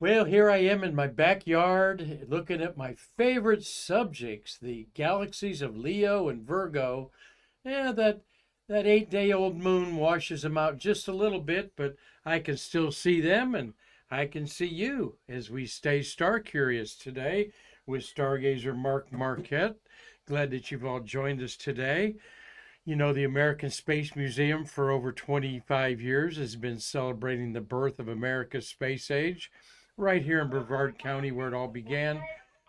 Well, here I am in my backyard looking at my favorite subjects, the galaxies of Leo and Virgo. Yeah, that 8-day-old moon washes them out just a little bit, but I can still see them and I can see you as we stay star curious today with Stargazer Mark Marquette. Glad that you've all joined us today. You know, the American Space Museum for over 25 years has been celebrating the birth of America's space age right here in Brevard County where it all began.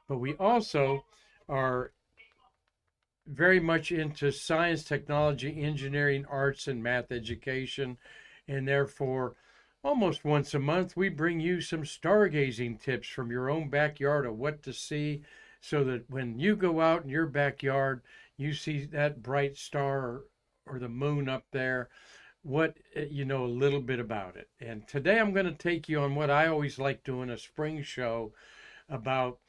But we also are very much into science, technology, engineering, arts, and math education. And therefore, almost once a month, we bring you some stargazing tips from your own backyard of what to see so that when you go out in your backyard, you see that bright star or the moon up there, what you know a little bit about it. And today I'm going to take you on what I always like doing a spring show about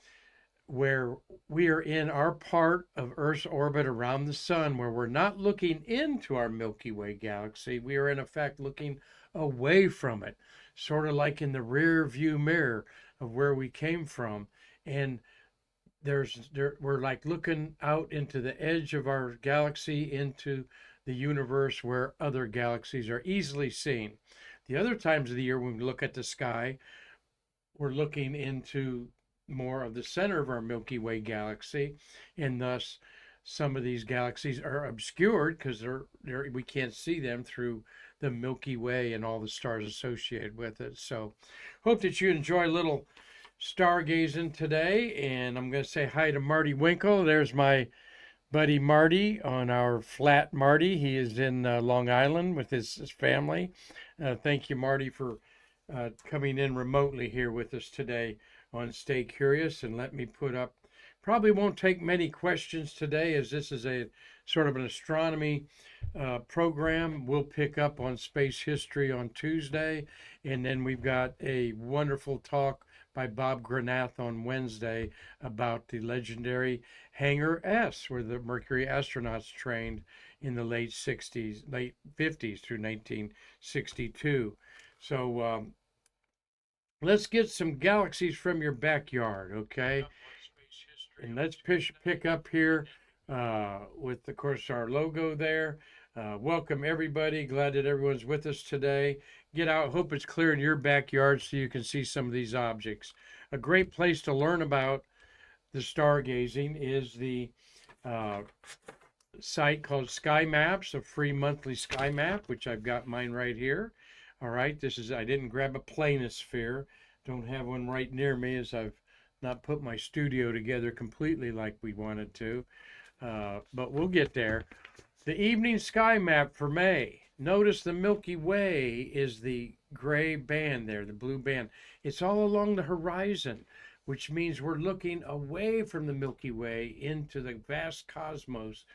where we are in our part of Earth's orbit around the sun, where we're not looking into our Milky Way galaxy. We are, in effect, looking away from it, sort of like in the rear view mirror of where we came from. And we're like looking out into the edge of our galaxy into the universe where other galaxies are easily seen. The other times of the year when we look at the sky, we're looking into more of the center of our Milky Way galaxy, and thus some of these galaxies are obscured because we can't see them through the Milky Way and all the stars associated with it. So, hope that you enjoy a little stargazing today, and I'm going to say hi to Marty Winkle. There's my buddy Marty on our flat Marty. He is in Long Island with his family. Thank you, Marty, for coming in remotely here with us today on Stay Curious. And let me put up, probably won't take many questions today as this is a sort of an astronomy program. We'll pick up on space history on Tuesday. And then we've got a wonderful talk by Bob Granath on Wednesday about the legendary Hangar S, where the Mercury astronauts trained in the late 50s through 1962. So let's get some galaxies from your backyard, okay? And let's pick up here with, of course, our logo there. Welcome, everybody. Glad that everyone's with us today. Get out. Hope it's clear in your backyard so you can see some of these objects. A great place to learn about the stargazing is the site called Sky Maps, a free monthly sky map, which I've got mine right here. All right, I didn't grab a planisphere. Don't have one right near me as I've not put my studio together completely like we wanted to. But we'll get there. The evening sky map for May. Notice the Milky Way is the gray band there, the blue band. It's all along the horizon, which means we're looking away from the Milky Way into the vast cosmos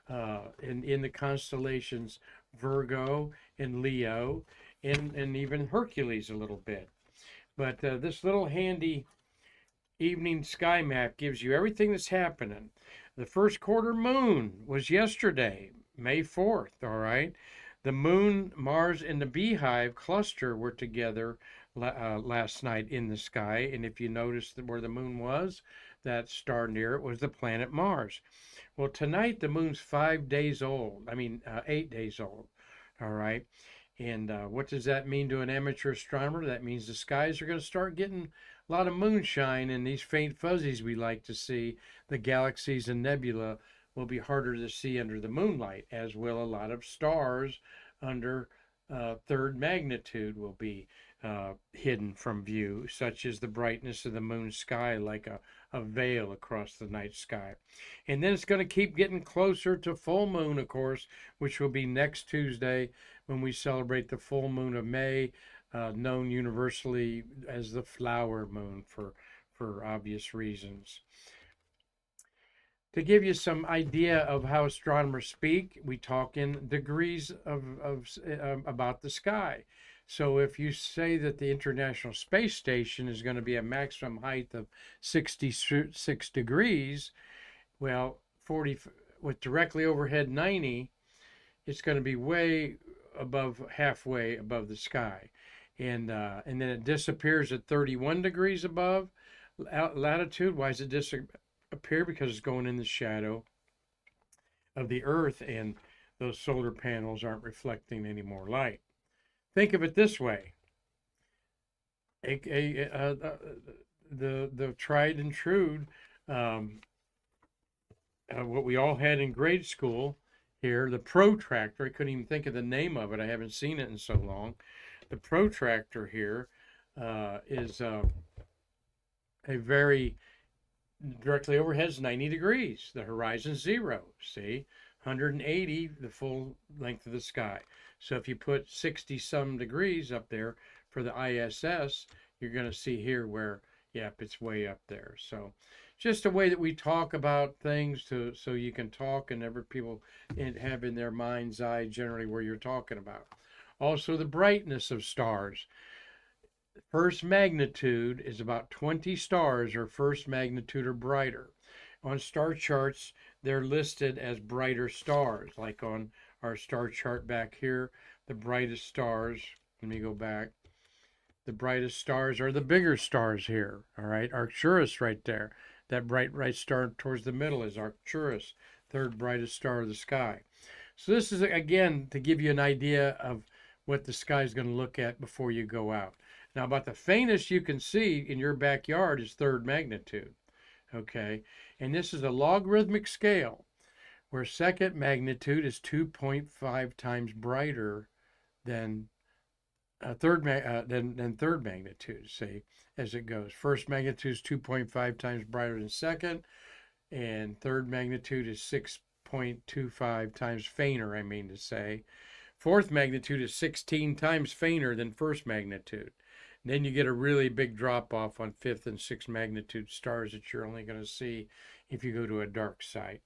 in the constellations Virgo and Leo and even Hercules a little bit. But this little handy evening sky map gives you everything that's happening. The first quarter moon was yesterday, May 4th, all right? The moon, Mars, and the Beehive cluster were together last night in the sky. And if you notice where the moon was, that star near it was the planet Mars. Well, tonight the moon's 5 days old. 8 days old, all right? And what does that mean to an amateur astronomer? That means the skies are going to start getting a lot of moonshine, and these faint fuzzies we like to see, the galaxies and nebula, will be harder to see under the moonlight, as will a lot of stars under third magnitude will be hidden from view, such as the brightness of the moon's sky, like a veil across the night sky. And then it's going to keep getting closer to full moon, of course, which will be next Tuesday when we celebrate the full moon of May, known universally as the flower moon for obvious reasons. To give you some idea of how astronomers speak, we talk in degrees about the sky. So if you say that the International Space Station is going to be a maximum height of 66 degrees, well, 40 with directly overhead 90, it's going to be way above halfway above the sky. and then it disappears at 31 degrees above latitude. Why does it disappear? Because it's going in the shadow of the Earth, and those solar panels aren't reflecting any more light. Think of it this way: the tried and true, what we all had in grade school here, the protractor. I couldn't even think of the name of it. I haven't seen it in so long. The protractor here is a very directly overhead is 90 degrees. The horizon's 0. See, 180 the full length of the sky. So if you put 60 some degrees up there for the ISS, you're going to see here where, yep, it's way up there. So just a way that we talk about things so you can talk and every people have in their mind's eye generally where you're talking about. Also, the brightness of stars. First magnitude is about 20 stars or first magnitude or brighter. On star charts, they're listed as brighter stars, like on our star chart back here, the brightest stars. Let me go back. The brightest stars are the bigger stars here, all right? Arcturus right there. That bright star towards the middle is Arcturus, third brightest star of the sky. So this is, again, to give you an idea of what the sky is going to look at before you go out. Now, about the faintest you can see in your backyard is third magnitude, okay? And this is a logarithmic scale where second magnitude is 2.5 times brighter than third magnitude, see, as it goes. First magnitude is 2.5 times brighter than second, and third magnitude is 6.25 times fainter, I mean to say. Fourth magnitude is 16 times fainter than first magnitude. And then you get a really big drop off on fifth and sixth magnitude stars that you're only going to see if you go to a dark site.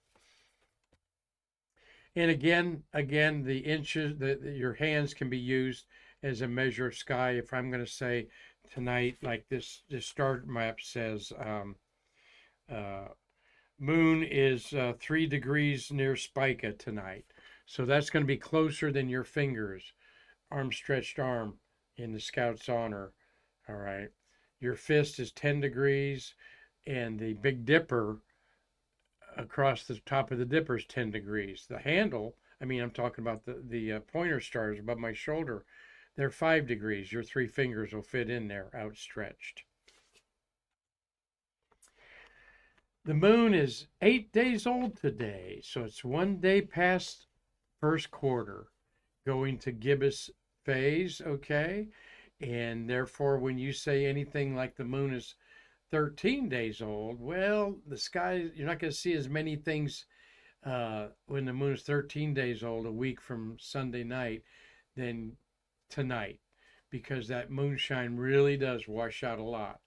And again, the inches, your hands can be used as a measure of sky. If I'm going to say tonight, like this star map says, moon is 3 degrees near Spica tonight. So that's going to be closer than your fingers, stretched arm in the Scout's honor. All right. Your fist is 10 degrees, and the Big Dipper across the top of the dipper is 10 degrees. The handle, I'm talking about the pointer stars above my shoulder, they're 5 degrees. Your 3 fingers will fit in there outstretched. The moon is 8 days old today, so it's 1 day past first quarter, going to gibbous phase, okay? And therefore, when you say anything like the moon is 13 days old, well, the sky, you're not going to see as many things when the moon is 13 days old, a week from Sunday night, than tonight, because that moonshine really does wash out a lot.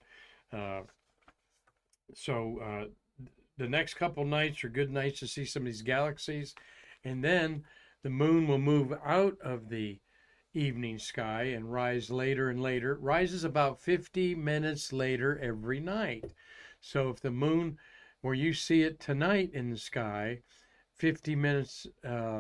So the next couple nights are good nights to see some of these galaxies, and then the moon will move out of the evening sky and rise later and later. It rises about 50 minutes later every night. So if the moon, where you see it tonight in the sky, 50 minutes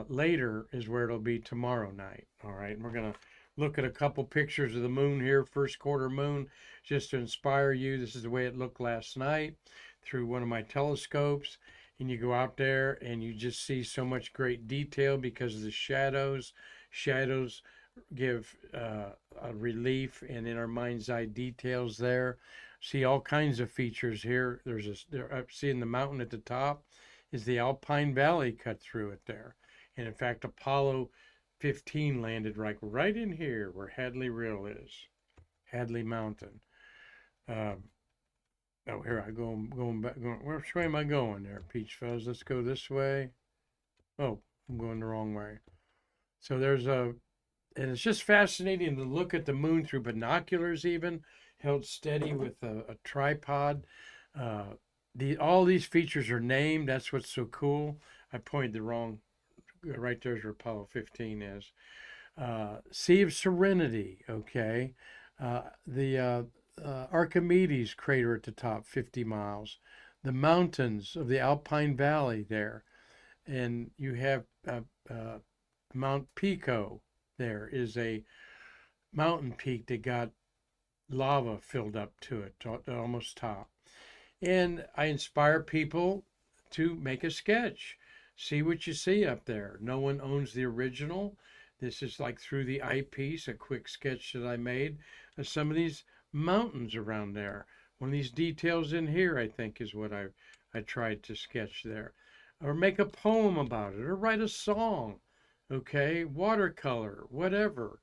later is where it'll be tomorrow night. All right, and we're going to look at a couple pictures of the moon here, first quarter moon, just to inspire you. This is the way it looked last night through one of my telescopes. And you go out there and you just see so much great detail because of the shadows. Shadows give a relief, and in our mind's eye details there. See all kinds of features here. Seeing the mountain at the top is the Alpine Valley cut through it there. And in fact, Apollo 15 landed right in here where Hadley Rill is, Hadley Mountain. Here I go. I'm going back. Which way am I going there, Peach Fuzz? Let's go this way. Oh, I'm going the wrong way. So and it's just fascinating to look at the moon through binoculars, even held steady with a tripod. All these features are named. That's what's so cool. I pointed the wrong. Right there's where Apollo 15 is. Sea of Serenity. Okay. The Archimedes crater at the top, 50 miles. The mountains of the Alpine Valley there, and you have Mount Pico. There is a mountain peak that got lava filled up to it, to almost top. And I inspire people to make a sketch. See what you see up there. No one owns the original. This is like through the eyepiece, a quick sketch that I made of some of these mountains around there. One of these details in here, I think, is what I tried to sketch there. Or make a poem about it, or write a song, okay? Watercolor, whatever.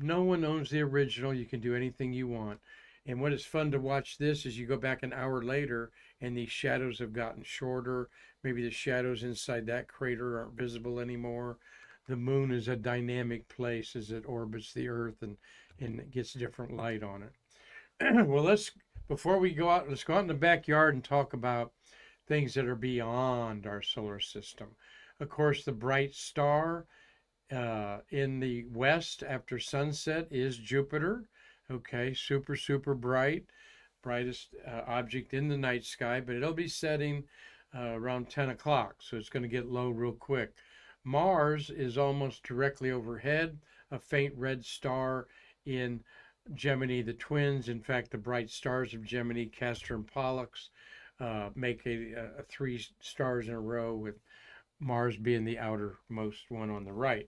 No one owns the original. You can do anything you want. And what is fun to watch this is you go back an hour later and these shadows have gotten shorter. Maybe the shadows inside that crater aren't visible anymore. The moon is a dynamic place as it orbits the Earth and it gets different light on it. Well, before we go out, let's go out in the backyard and talk about things that are beyond our solar system. Of course, the bright star in the west after sunset is Jupiter. Okay, super, super bright, brightest object in the night sky, but it'll be setting around 10 o'clock, so it's going to get low real quick. Mars is almost directly overhead, a faint red star in Gemini, the twins. In fact, the bright stars of Gemini, Castor and Pollux, make a three stars in a row, with Mars being the outermost one on the right.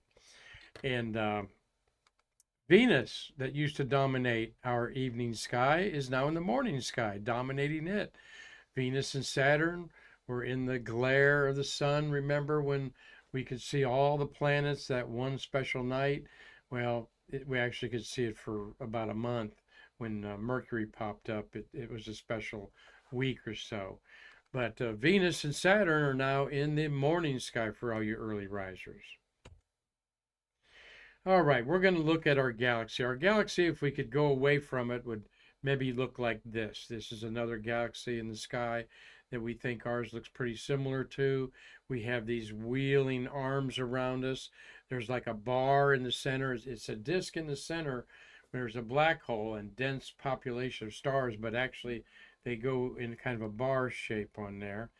And Venus, that used to dominate our evening sky, is now in the morning sky, dominating it. Venus and Saturn were in the glare of the sun. Remember when we could see all the planets that one special night? Well, we actually could see it for about a month. When Mercury popped up, it was a special week or so. But Venus and Saturn are now in the morning sky for all you early risers. All right, we're going to look at our galaxy. Our galaxy, if we could go away from it, would maybe look like this. This is another galaxy in the sky that we think ours looks pretty similar to. We have these wheeling arms around us. There's like a bar in the center. It's a disk in the center. There's a black hole and dense population of stars, but actually they go in kind of a bar shape on there.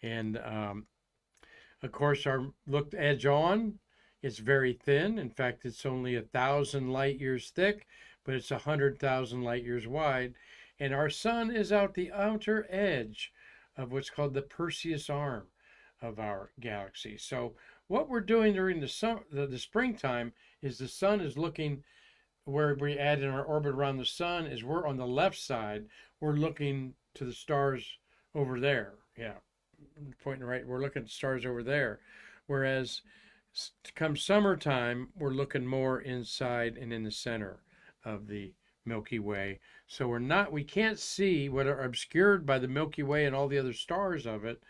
And of course, our looked edge on, it's very thin. In fact, it's only 1,000 light years thick, but it's 100,000 light years wide. And our sun is out the outer edge of what's called the Perseus arm of our galaxy. So what we're doing during the springtime is the sun is looking where we add in our orbit around the sun is we're on the left side. We're looking to the stars over there. Yeah, pointing right. We're looking at stars over there. Whereas come summertime, we're looking more inside and in the center of the Milky Way. So we can't see what are obscured by the Milky Way and all the other stars of it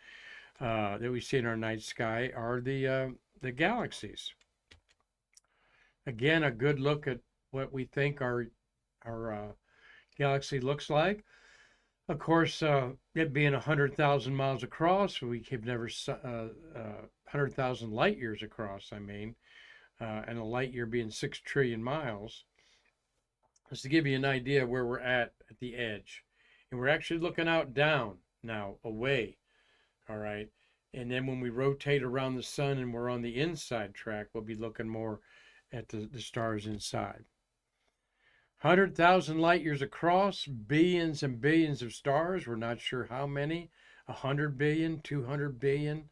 that we see in our night sky are the galaxies. Again, a good look at what we think our galaxy looks like. Of course, it being 100,000 miles across, we have never 100,000 light years across, I mean, and a light year being 6 trillion miles. Just to give you an idea where we're at the edge. And we're actually looking out down now, away, all right? And then when we rotate around the sun and we're on the inside track, we'll be looking more at the stars inside. 100,000 light years across, billions and billions of stars. We're not sure how many, 100 billion, 200 billion.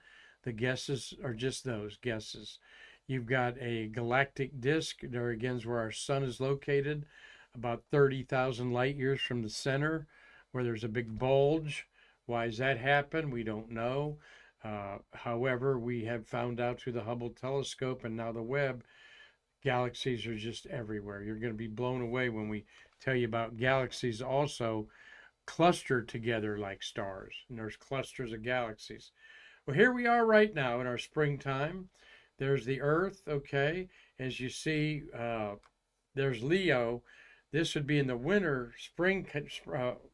The guesses are just those guesses. You've got a galactic disk. There again is where our sun is located, about 30,000 light years from the center, where there's a big bulge. Why does that happen? We don't know. However, we have found out through the Hubble telescope and now the Webb, galaxies are just everywhere. You're going to be blown away when we tell you about galaxies also clustered together like stars. And there's clusters of galaxies. Well, here we are right now in our springtime. There's the Earth, okay? As you see, there's Leo. This would be in the winter, spring,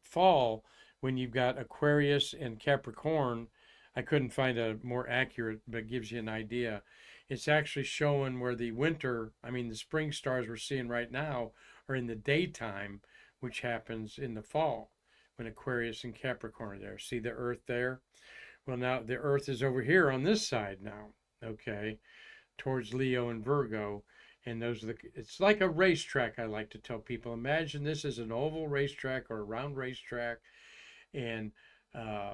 fall, when you've got Aquarius and Capricorn. I couldn't find a more accurate, but it gives you an idea. It's actually showing where the spring stars we're seeing right now are in the daytime, which happens in the fall when Aquarius and Capricorn are there. See the Earth there? Well, now the Earth is over here on this side now, okay, towards Leo and Virgo. And those are it's like a racetrack. I like to tell people, imagine this is an oval racetrack or a round racetrack, and uh,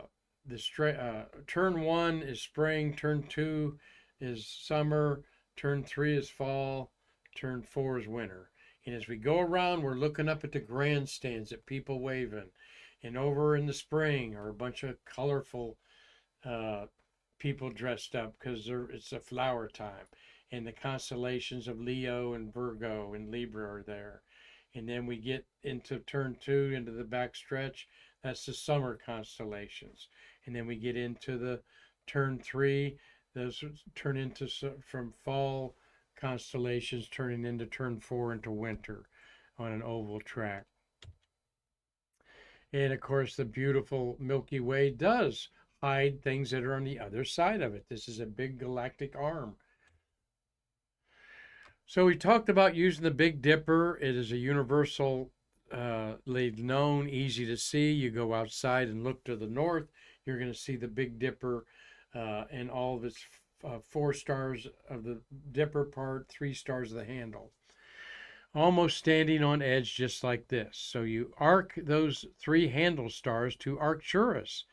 turn one is spring, turn two is summer, turn three is fall, turn four is winter. And as we go around, we're looking up at the grandstands that people waving, and over in the spring are a bunch of colorful uh, people dressed up because it's a flower time, and the constellations of Leo and Virgo and Libra are there. And then we get into turn two, into the back stretch. That's the summer constellations. And then we get into the turn three. Those turn into from fall constellations, turning into turn four into winter on an oval track. And of course, the beautiful Milky Way does hide things that are on the other side of it. This is a big galactic arm. So we talked about using the Big Dipper. It is a universal known, easy to see. You go outside and look to the north, you're going to see the Big Dipper and all of its 4 stars of the dipper part, 3 stars of the handle, almost standing on edge just like this. So you arc those 3 handle stars to Arcturus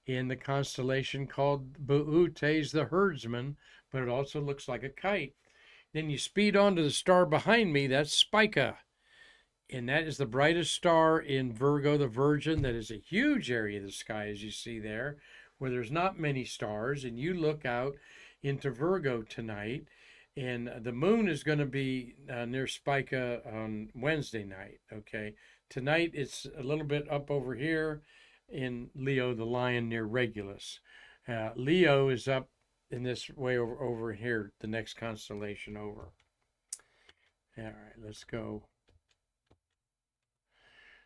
in the constellation called Bootes the herdsman, but it also looks like a kite. Then you speed on to the star behind me, that's Spica. And that is the brightest star in Virgo, the Virgin. That is a huge area of the sky, as you see there, where there's not many stars. And you look out into Virgo tonight, and the moon is going to be near Spica on Wednesday night, okay? Tonight, it's a little bit up over here in Leo, the lion, near Regulus. Leo is up in this way over here, the next constellation over. All right, let's go.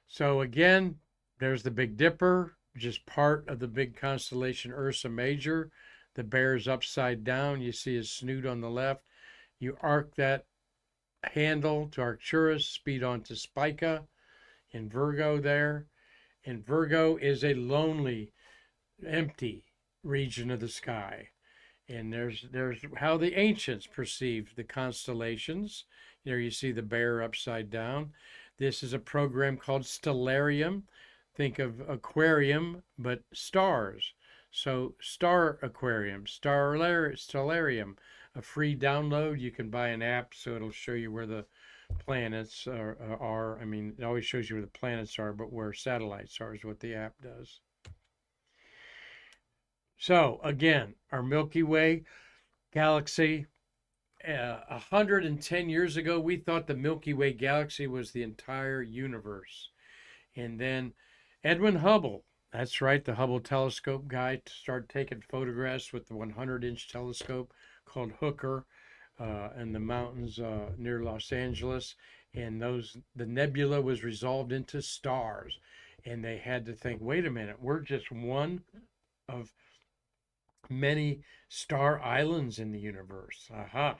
So again, there's the Big Dipper, just part of the big constellation Ursa Major. The bear's upside down. You see his snoot on the left. You arc that handle to Arcturus, speed on to Spica in Virgo there. And Virgo is a lonely, empty region of the sky. And there's how the ancients perceived the constellations. There you see the bear upside down. This is a program called Stellarium. Think of aquarium, but stars. So Star Aquarium, Stellarium, a free download. You can buy an app, so it'll show you where the planets are. I mean, it always shows you where the planets are, but where satellites are is what the app does. So again, our Milky Way galaxy, 110 years ago, we thought the Milky Way galaxy was the entire universe. And then Edwin Hubble, that's right, the Hubble telescope guy, started taking photographs with the 100-inch telescope called Hooker in the mountains near Los Angeles. And the nebula was resolved into stars. And they had to think, wait a minute, we're just one of many star islands in the universe. Aha.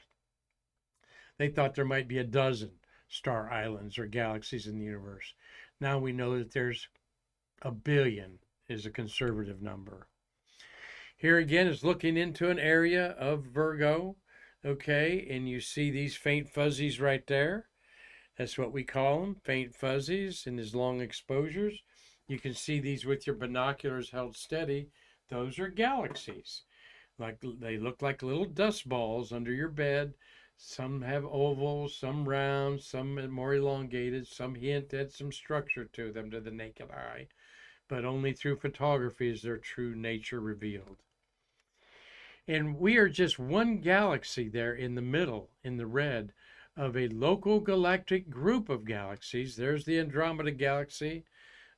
They thought there might be a dozen star islands or galaxies in the universe. Now we know that there's a billion is a conservative number. Here again is looking into an area of Virgo, okay, and you see these faint fuzzies right there. That's what we call them, faint fuzzies in these long exposures. You can see these with your binoculars held steady. Those are galaxies. Like they look like little dust balls under your bed. Some have ovals, some round, some more elongated, some hint at some structure to them to the naked eye. But only through photography is their true nature revealed. And we are just one galaxy there in the middle, in the red, of a local galactic group of galaxies. There's the Andromeda Galaxy,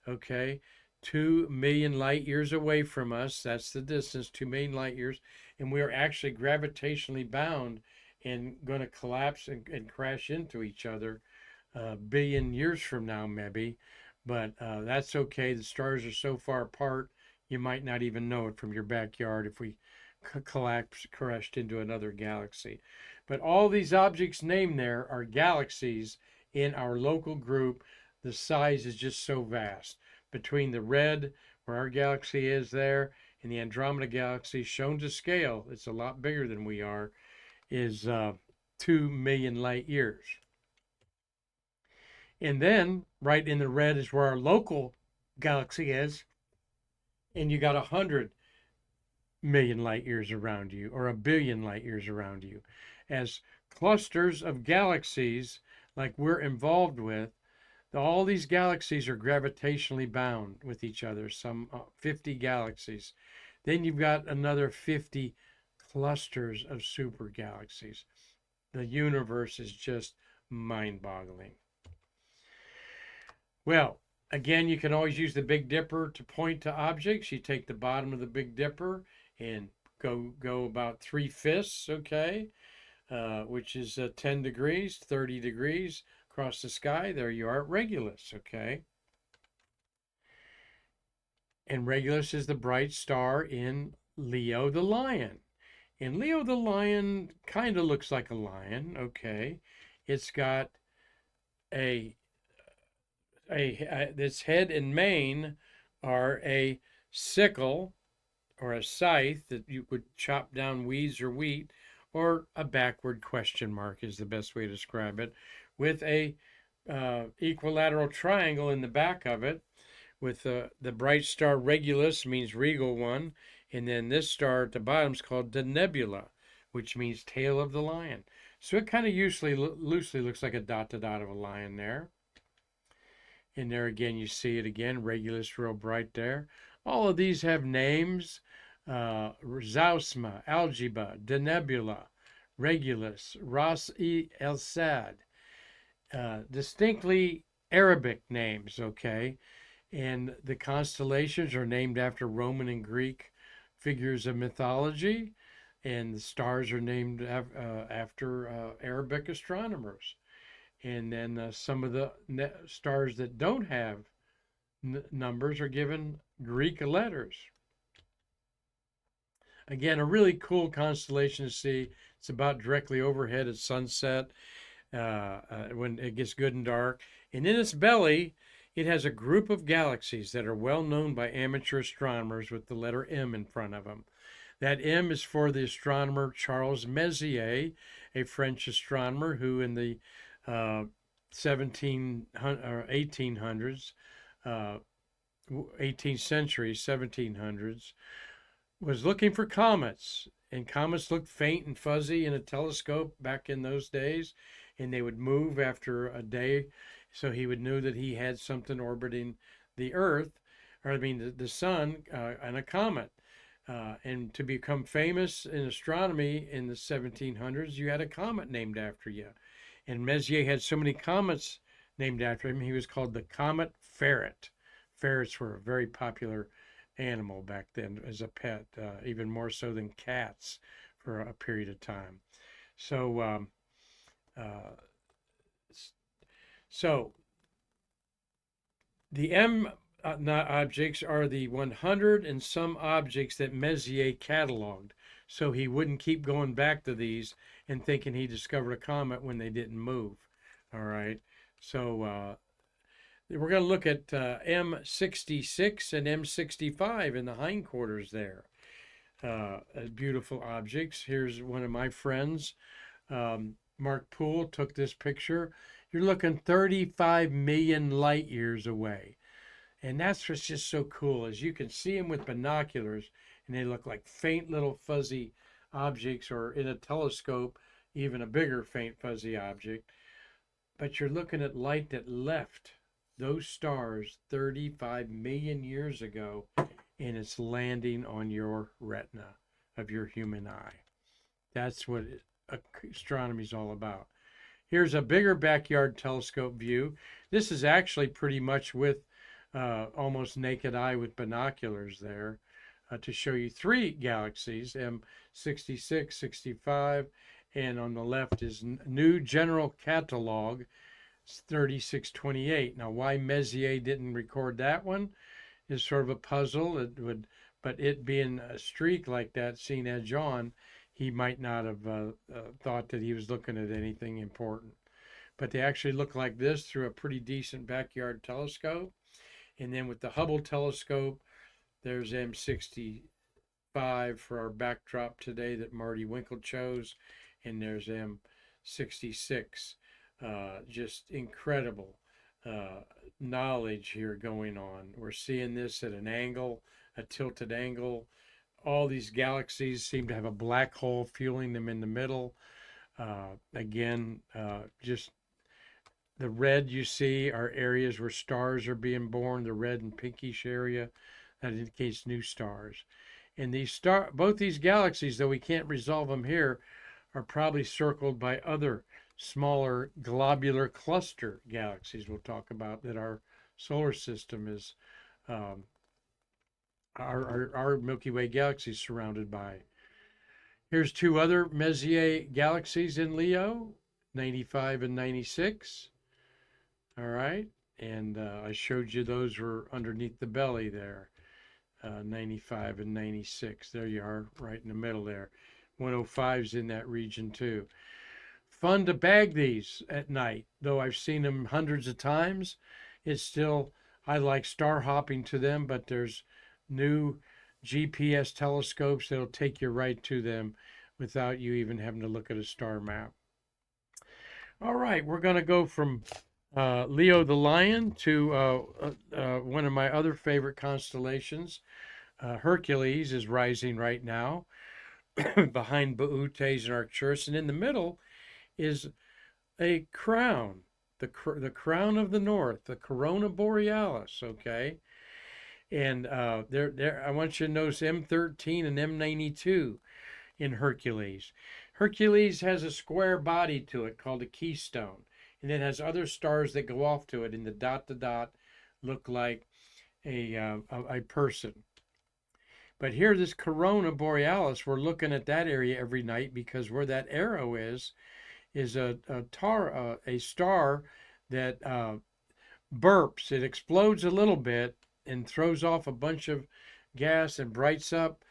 okay, 2 million light years away from us. That's the distance, 2 million light years. And we are actually gravitationally bound and going to collapse and crash into each other a billion years from now, maybe. But that's okay. The stars are so far apart, you might not even know it from your backyard if we crashed into another galaxy. But all these objects named there are galaxies in our local group. The size is just so vast. Between the red, where our galaxy is there, and the Andromeda Galaxy, shown to scale, it's a lot bigger than we are, is 2 million light years. And then right in the red is where our local galaxy is, and you got 100 million light years around you, or a billion light years around you. As clusters of galaxies like we're involved with, all these galaxies are gravitationally bound with each other, some 50 galaxies. Then you've got another 50 clusters of super galaxies. The universe is just mind-boggling. Well, again, you can always use the Big Dipper to point to objects. You take the bottom of the Big Dipper and go about 3/5, okay, which is 10 degrees, 30 degrees across the sky. There you are at Regulus, okay? And Regulus is the bright star in Leo the lion. And Leo the lion kind of looks like a lion, okay? It's got its head and mane are a sickle or a scythe that you would chop down weeds or wheat, or a backward question mark is the best way to describe it, with a equilateral triangle in the back of it, with the bright star Regulus means regal one, and then this star at the bottom is called the nebula, which means tail of the lion. So it kind of loosely looks like a dot to dot of a lion there. And there again, you see it again, Regulus real bright there. All of these have names, Zausma, Algebra, Denebula, Regulus, Ras-e El-Sad. Distinctly Arabic names, okay? And the constellations are named after Roman and Greek figures of mythology, and the stars are named after Arabic astronomers. And then some of the stars that don't have numbers are given Greek letters. Again, a really cool constellation to see. It's about directly overhead at sunset when it gets good and dark. And in its belly, it has a group of galaxies that are well known by amateur astronomers with the letter M in front of them. That M is for the astronomer Charles Messier, a French astronomer who in the 1800s, 18th century, 1700s, was looking for comets. And comets looked faint and fuzzy in a telescope back in those days, and they would move after a day. So he would know that he had something orbiting the Earth, or I mean the sun, and a comet. And to become famous in astronomy in the 1700s, you had a comet named after you. And Messier had so many comets named after him, he was called the Comet Ferret. Ferrets were a very popular animal back then as a pet, even more so than cats for a period of time. So, the M objects are the 100 and some objects that Messier cataloged, so he wouldn't keep going back to these and thinking he discovered a comet when they didn't move. All right, so we're going to look at M66 and M65 in the hindquarters there. Beautiful objects. Here's one of my friends, Mark Poole, took this picture. You're looking 35 million light years away. And that's what's just so cool, is you can see them with binoculars and they look like faint little fuzzy objects, or in a telescope, even a bigger faint fuzzy object. But you're looking at light that left those stars 35 million years ago, and it's landing on your retina of your human eye. That's what astronomy is all about. Here's a bigger backyard telescope view. This is actually pretty much with almost naked eye with binoculars there to show you 3 galaxies, M66, 65, and on the left is New General Catalog 3628. Now, why Messier didn't record that one is sort of a puzzle. But it being a streak like that seen edge on, he might not have thought that he was looking at anything important. But they actually look like this through a pretty decent backyard telescope. And then with the Hubble telescope, there's M65 for our backdrop today that Marty Winkle chose. And there's 66. Just incredible knowledge here going on. We're seeing this at an angle, a tilted angle. All these galaxies seem to have a black hole fueling them in the middle. Again, just the red you see are areas where stars are being born, the red and pinkish area that indicates new stars. And both these galaxies, though we can't resolve them here, are probably circled by other smaller globular cluster galaxies we'll talk about that our solar system is, our Milky Way galaxy is surrounded by. Here's two other Messier galaxies in Leo, 95 and 96. All right. And I showed you those were underneath the belly there, 95 and 96. There you are, right in the middle there. 105's in that region too. Fun to bag these at night, though I've seen them hundreds of times. It's still, I like star hopping to them, but there's new GPS telescopes that'll take you right to them without you even having to look at a star map. All right, we're going to go from Leo the Lion to one of my other favorite constellations. Hercules is rising right now behind Bootes and Arcturus, and in the middle is a crown, the crown of the north, the Corona Borealis, okay? And there, I want you to notice M13 and M92 in Hercules. Hercules has a square body to it called a keystone, and it has other stars that go off to it, and the dot to dot look like a person. But here, this Corona Borealis, we're looking at that area every night because where that arrow is a star that burps. It explodes a little bit and throws off a bunch of gas and brightens up,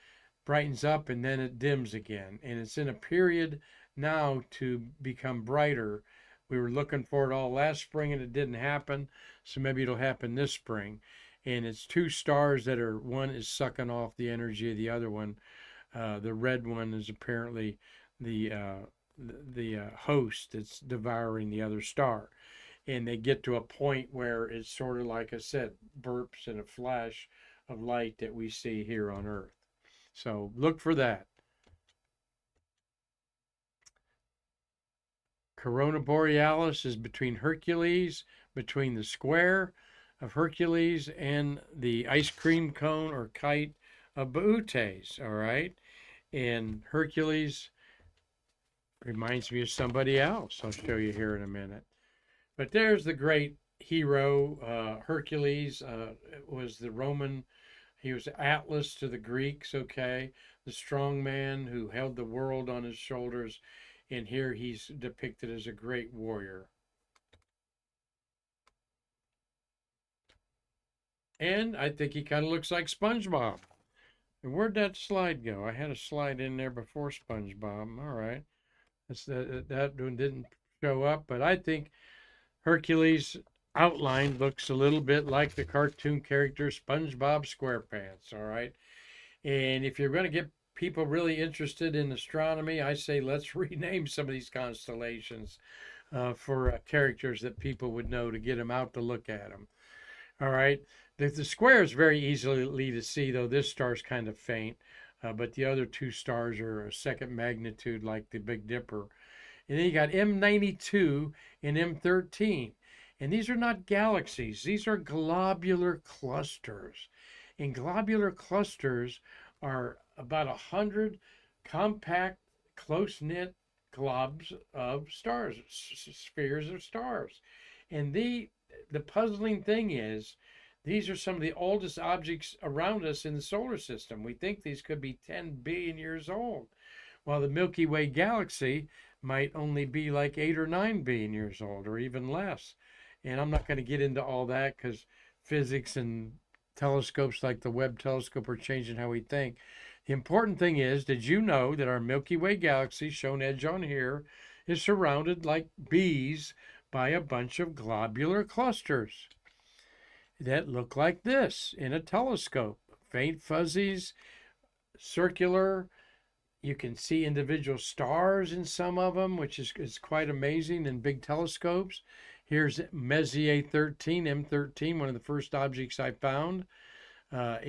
and then it dims again. And it's in a period now to become brighter. We were looking for it all last spring and it didn't happen, so maybe it'll happen this spring. And it's two stars that are, one is sucking off the energy of the other one. The red one is apparently the host that's devouring the other star. And they get to a point where it's sort of, like I said, burps and a flash of light that we see here on Earth. So look for that. Corona Borealis is between Hercules, between the square of Hercules and the ice cream cone or kite of Bootes, all right? And Hercules reminds me of somebody else. I'll show you here in a minute. But there's the great hero, Hercules. Was the Roman, he was Atlas to the Greeks, okay? The strong man who held the world on his shoulders. And here he's depicted as a great warrior. And I think he kind of looks like SpongeBob. And where'd that slide go? I had a slide in there before SpongeBob. All right. That one didn't show up, but I think Hercules' outline looks a little bit like the cartoon character SpongeBob SquarePants, all right? And if you're going to get people really interested in astronomy, I say let's rename some of these constellations for characters that people would know to get them out to look at them. All right. The square is very easily to see, though this star's kind of faint, but the other two stars are a second magnitude like the Big Dipper. And then you got M92 and M13. And these are not galaxies. These are globular clusters. And globular clusters are about 100 compact, close-knit globs of stars, spheres of stars. And the puzzling thing is, these are some of the oldest objects around us in the solar system. We think these could be 10 billion years old, while the Milky Way galaxy might only be like 8 or 9 billion years old, or even less. And I'm not going to get into all that because physics and telescopes like the Webb telescope are changing how we think. The important thing is, did you know that our Milky Way galaxy, shown edge on here, is surrounded like bees by a bunch of globular clusters that look like this in a telescope? Faint fuzzies, circular, You can see individual stars in some of them, which is quite amazing in big telescopes. Here's Messier 13, M13, one of the first objects I found right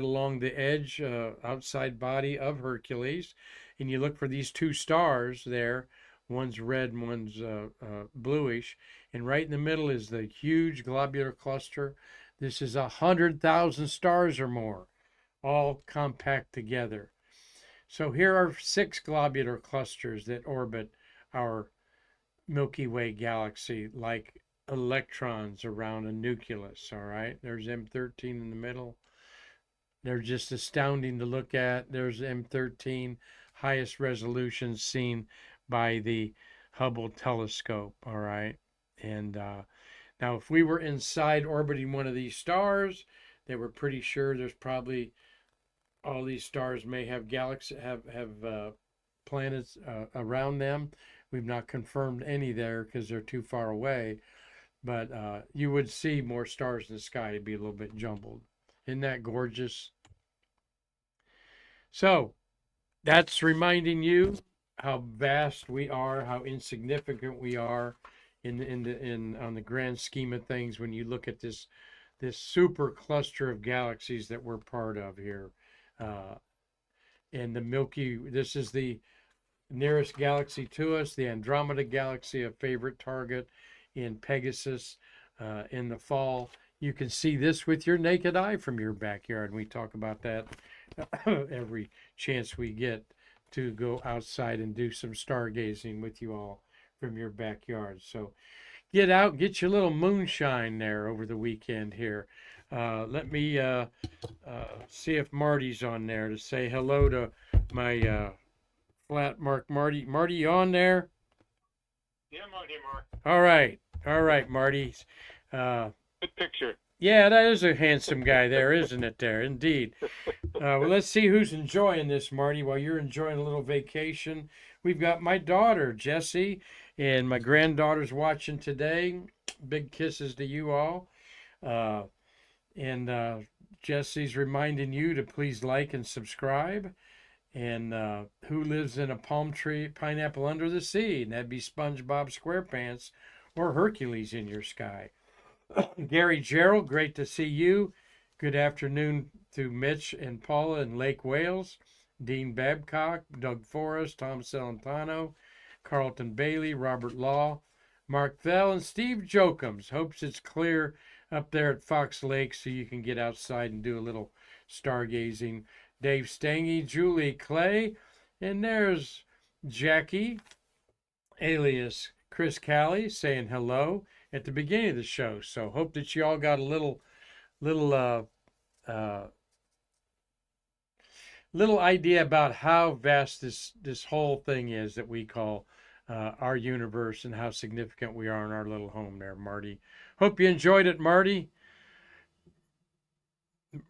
along the edge, outside body of Hercules. And you look for these two stars there. One's red and one's bluish. And right in the middle is the huge globular cluster. This is 100,000 stars or more, all compact together. So here are 6 globular clusters that orbit our Milky Way galaxy like electrons around a nucleus, all right? There's M13 in the middle. They're just astounding to look at. There's M13, highest resolution seen by the Hubble telescope, all right? And now if we were inside orbiting one of these stars, they were pretty sure there's probably all these stars may have planets around them. We've not confirmed any there because they're too far away, but you would see more stars in the sky. It'd be a little bit jumbled. Isn't that gorgeous? So that's reminding you how vast we are, how insignificant we are on the grand scheme of things when you look at this super cluster of galaxies that we're part of here. And the this is the nearest galaxy to us, the Andromeda Galaxy, a favorite target in Pegasus in the fall. You can see this with your naked eye from your backyard. And we talk about that every chance we get to go outside and do some stargazing with you all from your backyard. So get out, get your little moonshine there over the weekend here. Let me see if Marty's on there to say hello to my flat Mark. Marty, you on there? Yeah, I'm on here, Mark. All right, Marty. Good picture. Yeah, that is a handsome guy there, isn't it there? Indeed. Well, let's see who's enjoying this, Marty, while you're enjoying a little vacation. We've got my daughter, Jessie, and my granddaughter's watching today. Big kisses to you all. And Jessie's reminding you to please like and subscribe. And who lives in a pineapple under the sea? And that'd be SpongeBob SquarePants or Hercules in your sky. Gary Gerald, great to see you. Good afternoon to Mitch and Paula in Lake Wales. Dean Babcock, Doug Forrest, Tom Celentano, Carlton Bailey, Robert Law, Mark Fell, and Steve Jokums. Hopes it's clear up there at Fox Lake so you can get outside and do a little stargazing. Dave Stange, Julie Clay, and there's Jackie, alias Chris Callie, saying hello at the beginning of the show. So hope that you all got a little idea about how vast this whole thing is that we call our universe and how significant we are in our little home there, Marty. Hope you enjoyed it, Marty.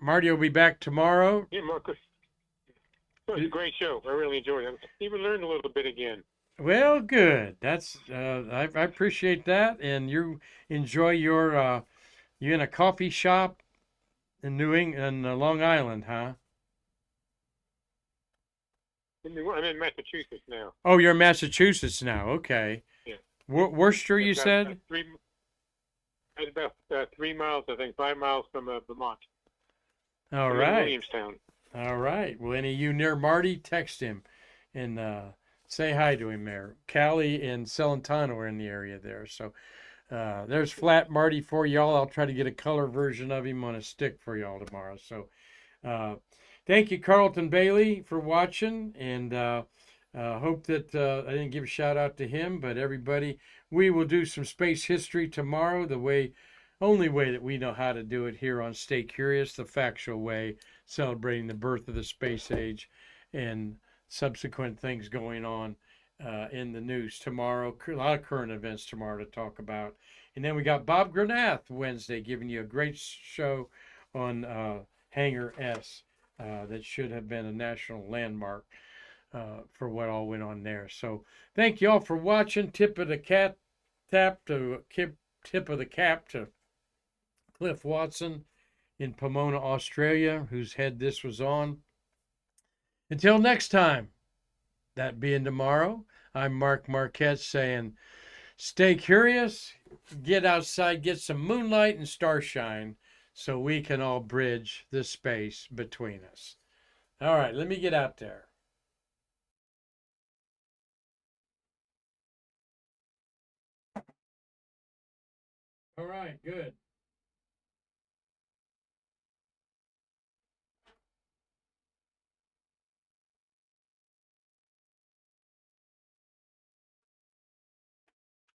Marty will be back tomorrow. Yeah, Marcus. It was a great show. I really enjoyed it. I even learned a little bit again. Well, good. That's I appreciate that. And you enjoy your you in a coffee shop in Long Island, huh? I'm in Massachusetts now. Oh, you're in Massachusetts now. Okay. Yeah. Worcester, you said? It's about 3 miles, I think, 5 miles from Vermont. All right. Williamstown. All right. Well, any of you near Marty, text him and say hi to him there. Callie and Celentano are in the area there. So there's Flat Marty for y'all. I'll try to get a color version of him on a stick for y'all tomorrow. So thank you, Carlton Bailey, for watching. And hope that I didn't give a shout out to him, but everybody, we will do some space history tomorrow, only way that we know how to do it here on Stay Curious, the factual way, celebrating the birth of the space age and subsequent things going on in the news tomorrow. A lot of current events tomorrow to talk about. And then we got Bob Granath Wednesday giving you a great show on Hangar S that should have been a national landmark for what all went on there. So thank you all for watching. Tip of the cap to Cliff Watson in Pomona, Australia, whose head this was on. Until next time, that being tomorrow, I'm Mark Marquette saying, stay curious, get outside, get some moonlight and starshine so we can all bridge the space between us. All right, let me get out there. All right, good.